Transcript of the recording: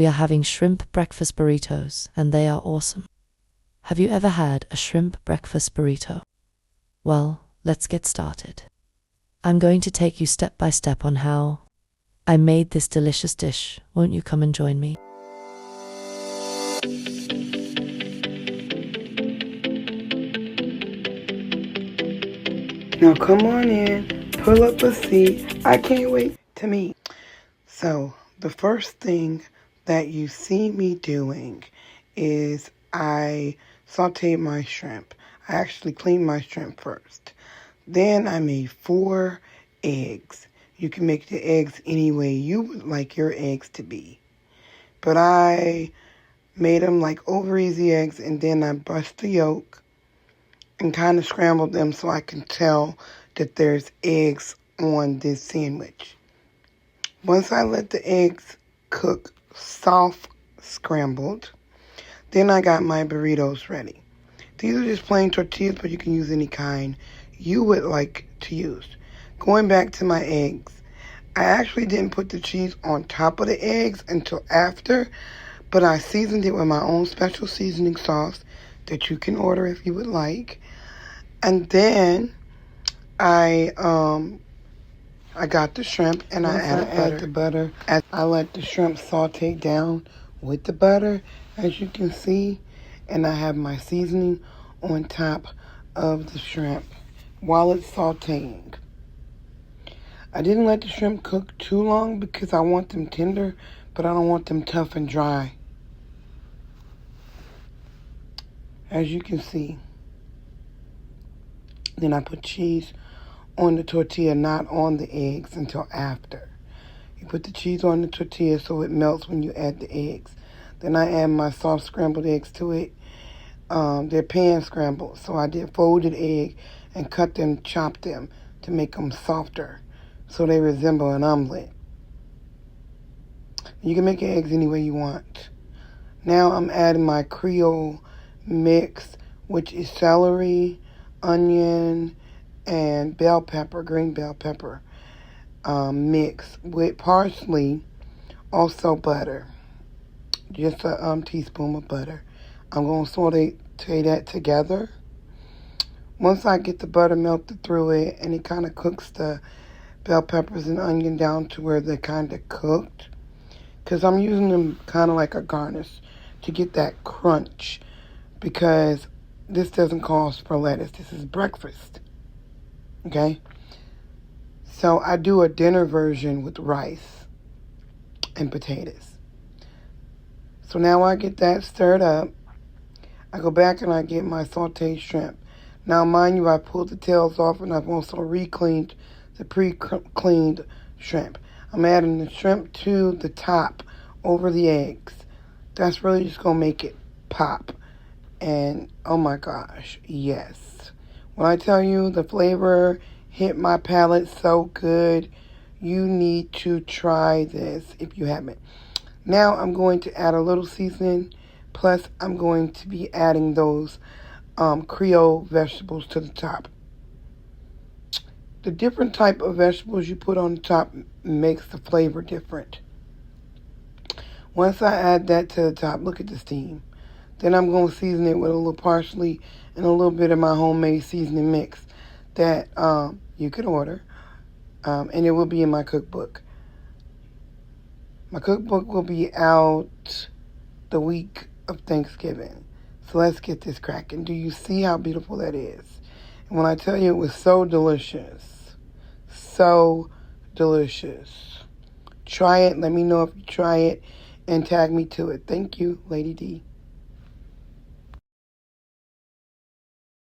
We are having shrimp breakfast burritos, and they are awesome. Have you ever had a shrimp breakfast burrito? Well, let's get started. I'm going to take you step by step on how I made this delicious dish. Won't you come and join me? Now come on in, pull up a seat. I can't wait to meet. So the first thing that you see me doing is I sauteed my shrimp. I actually cleaned my shrimp first. Then I made 4 eggs. You can make the eggs any way you would like your eggs to be. But I made them like over easy eggs, and then I brushed the yolk and kind of scrambled them so I can tell that there's eggs on this sandwich. Once I let the eggs cook soft scrambled, then I got my burritos ready. These are just plain tortillas, but you can use any kind you would like to use. Going back to my eggs, I actually didn't put the cheese on top of the eggs until after, but I seasoned it with my own special seasoning sauce that you can order if you would like. And then I got the shrimp and I added the butter. As I let the shrimp saute down with the butter, as you can see, and I have my seasoning on top of the shrimp while it's sauteing. I didn't let the shrimp cook too long because I want them tender, but I don't want them tough and dry. As you can see. Then I put cheese on the tortilla, not on the eggs until after. You put the cheese on the tortilla so it melts when you add the eggs. Then I add my soft scrambled eggs to it. They're pan scrambled, so I did folded egg and cut them, chopped them to make them softer so they resemble an omelet. You can make your eggs any way you want. Now I'm adding my Creole mix, which is celery, onion, and bell pepper, green bell pepper mix with parsley, also butter, just a teaspoon of butter. I'm going to saute that together. Once I get the butter melted through it and it kind of cooks the bell peppers and onion down to where they're kind of cooked, because I'm using them kind of like a garnish to get that crunch, because this doesn't call for lettuce. This is breakfast. Okay? So I do a dinner version with rice and potatoes. So now I get that stirred up. I go back and I get my sauteed shrimp. Now, mind you, I pulled the tails off and I've also re-cleaned the pre-cleaned shrimp. I'm adding the shrimp to the top over the eggs. That's really just going to make it pop. And, oh my gosh, yes. When I tell you the flavor hit my palate so good, you need to try this if you haven't. Now I'm going to add a little seasoning, plus I'm going to be adding those Creole vegetables to the top. The different type of vegetables you put on the top makes the flavor different. Once I add that to the top, look at the steam. Then I'm going to season it with a little parsley and a little bit of my homemade seasoning mix that you could order. And it will be in my cookbook. My cookbook will be out the week of Thanksgiving. So let's get this cracking. Do you see how beautiful that is? And when I tell you it was so delicious. So delicious. Try it. Let me know if you try it. And tag me to it. Thank you, Lady D.